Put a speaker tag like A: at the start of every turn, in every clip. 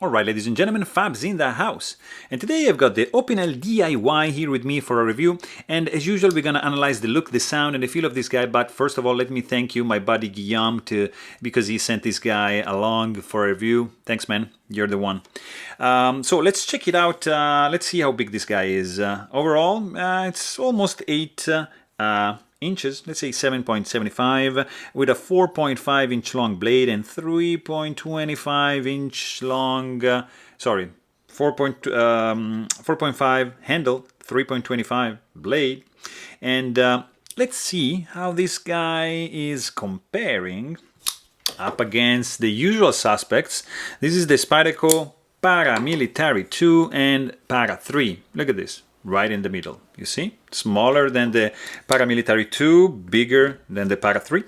A: Alright, ladies and gentlemen, Fab's in the house. And today I've got the Opinel DIY here with me for a review. And as usual, we're going to analyze the look, the sound, and the feel of this guy. But first of all, let me thank you, my buddy Guillaume, because he sent this guy along for a review. Thanks, man. You're the one. So let's check it out. Let's see how big this guy is. Overall, it's almost 8 inches, let's say 7.75, with a 4.5 inch long blade and 3.25 inch long, 4.5 handle, 3.25 blade. And let's see how this guy is comparing up against the usual suspects. This is the Spyderco Paramilitary 2 and Para 3. Look at this. Right in the middle, you see? Smaller than the Paramilitary 2, bigger than the Para 3.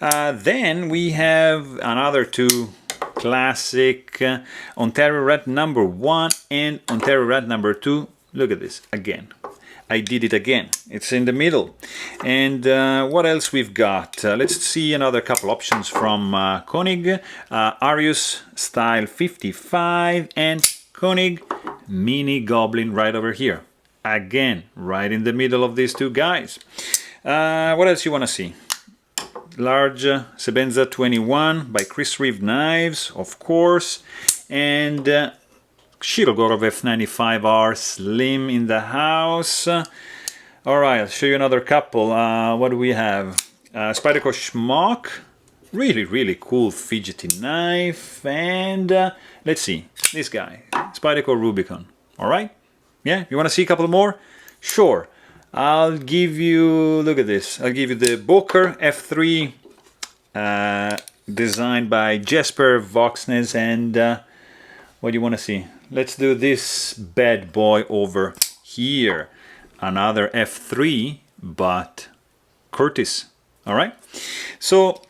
A: Then we have another two classic Ontario Rat number 1 and Ontario Rat number 2. Look at this, again. I did it again. It's in the middle. And what else we've got? Let's see another couple options from Koenig. Arius Style 55 and Koenig Mini Goblin right over here. Again, right in the middle of these two guys. What else you want to see? Large Sebenza 21 by Chris Reeve Knives, of course. And Shirogorov F95R Slim in the house. Alright, I'll show you another couple. What do we have? Spyderco Schmock. Really, really cool fidgety knife. And let's see, this guy. Spyderco Rubicon. Alright? Yeah, you want to see a couple more? Sure. I'll give you, look at this. I'll give you the Boker F3 designed by Jesper Voxnes. And what do you want to see? Let's do this bad boy over here. Another F3, but Curtis. All right. So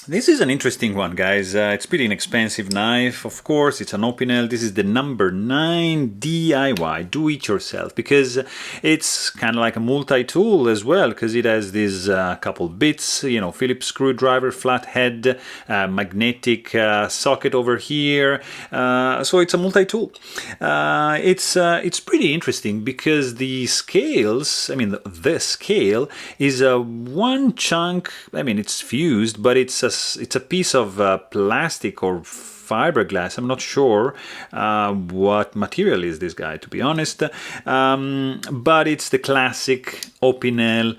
A: this is an interesting one, guys. It's pretty inexpensive knife, of course. It's an Opinel. This is the number 9 DIY, do-it-yourself, because it's kind of like a multi-tool as well, because it has these couple bits, you know, Phillips screwdriver, flathead, magnetic socket over here. So it's a multi-tool. It's pretty interesting because the scales, I mean, the scale is one chunk. I mean, it's fused, but it's a piece of plastic or fiberglass. I'm not sure what material is this guy, to be honest, but it's the classic Opinel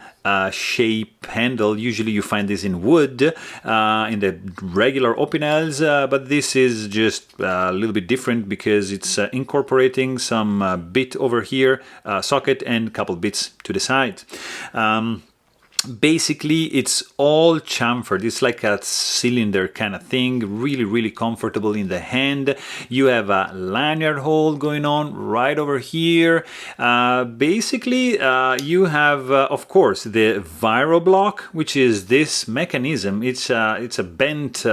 A: shape handle. Usually you find this in wood in the regular Opinels, but this is just a little bit different because it's incorporating some bit over here, socket, and a couple bits to the side. Basically, it's all chamfered. It's like a cylinder kind of thing, really, really comfortable in the hand. You have a lanyard hole going on right over here. Basically, you have, of course, the Viro block, which is this mechanism. It's a bent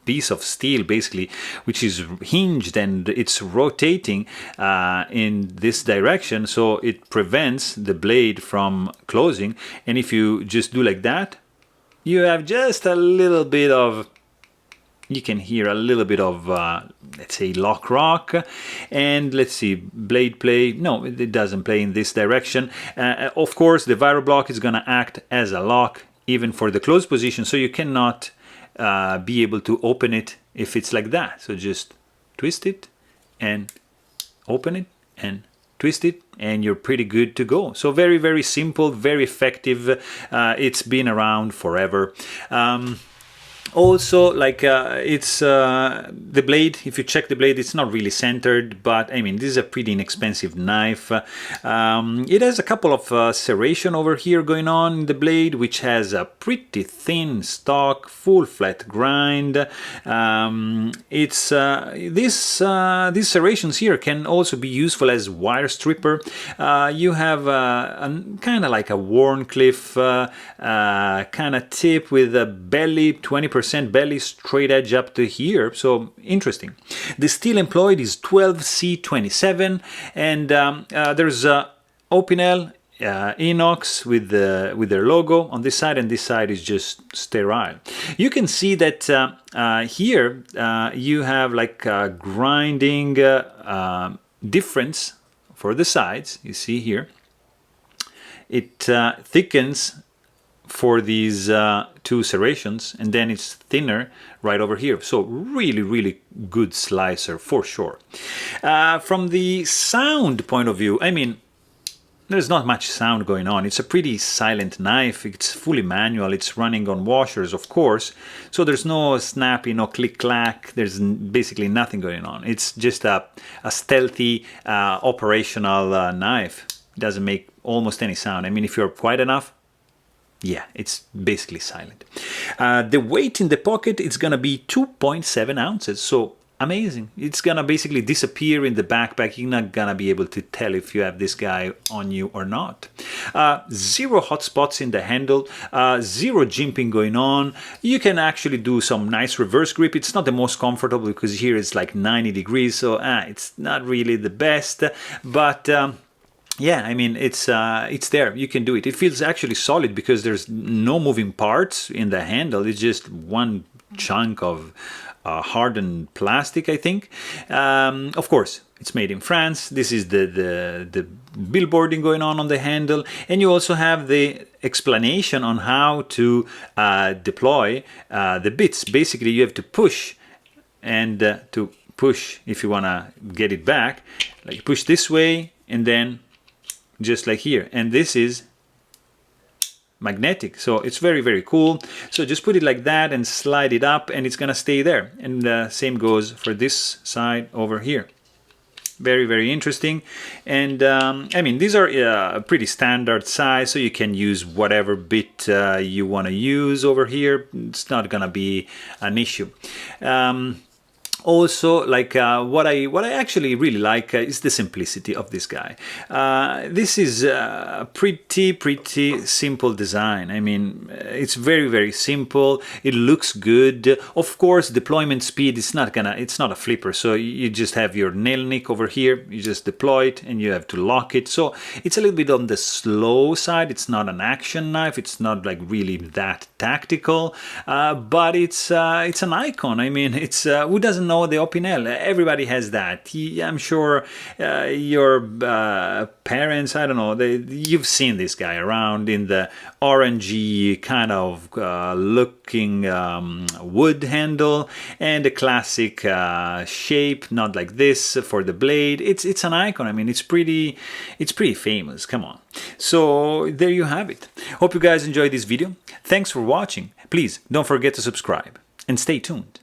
A: piece of steel, basically, which is hinged and it's rotating in this direction, so it prevents the blade from closing. And if you just do like that, you have just a little bit of, you can hear a little bit of, let's say, lock rock. And let's see, blade play. No, it doesn't play in this direction. Of course, the Viro block is going to act as a lock even for the closed position, so you cannot be able to open it if it's like that. So just twist it and open it and twist it and you're pretty good to go. So very, very simple, very effective. It's been around forever. Also, like it's the blade, if you check the blade, it's not really centered, but I mean, this is a pretty inexpensive knife. It has a couple of serration over here going on in the blade, which has a pretty thin stock, full flat grind. These serrations here can also be useful as wire stripper. You have kind of like a Warncliffe kind of tip with a belly, 20% belly, straight edge up to here. So interesting. The steel employed is 12C27, and there's Opinel inox with their logo on this side, and this side is just sterile. You can see that here you have like a grinding difference for the sides. You see here it thickens for these two serrations, and then it's thinner right over here. So really good slicer for sure. From the sound point of view, I mean, there's not much sound going on. It's a pretty silent knife. It's fully manual. It's running on washers, of course. So there's no snappy, no click-clack. There's basically nothing going on. It's just a stealthy, operational knife. It doesn't make almost any sound. I mean, if you're quiet enough, yeah, it's basically silent. The weight in the pocket, it's going to be 2.7 ounces. So amazing. It's gonna basically disappear in the backpack. You're not gonna be able to tell if you have this guy on you or not. Zero hot spots in the handle, zero jimping going on. You can actually do some nice reverse grip. It's not the most comfortable because here it's like 90 degrees, so it's not really the best, but yeah, I mean, it's there. You can do it. It feels actually solid because there's no moving parts in the handle. It's just one chunk of hardened plastic, I think. Of course, it's made in France. This is the billboarding going on the handle, and you also have the explanation on how to deploy the bits. Basically, you have to push, and to push if you want to get it back, like push this way, and then just like here. And this is magnetic, so it's very cool. So just put it like that and slide it up, and it's gonna stay there. And same goes for this side over here. Very interesting. And I mean, these are pretty standard size, so you can use whatever bit you want to use over here. It's not gonna be an issue. Also, like what I actually really like is the simplicity of this guy. This is a pretty simple design. I mean, it's very simple. It looks good. Of course, deployment speed is it's not a flipper. So you just have your nail nick over here. You just deploy it and you have to lock it. So it's a little bit on the slow side. It's not an action knife. It's not like really that tactical, but it's an icon. I mean, it's who doesn't know the Opinel? Everybody has that. I'm sure your parents, I don't know, you've seen this guy around in the orangey kind of looking wood handle, and the classic shape, not like this for the blade. It's an icon. I mean, it's pretty famous. Come on. So there you have it. Hope you guys enjoyed this video. Thanks for watching. Please don't forget to subscribe and stay tuned.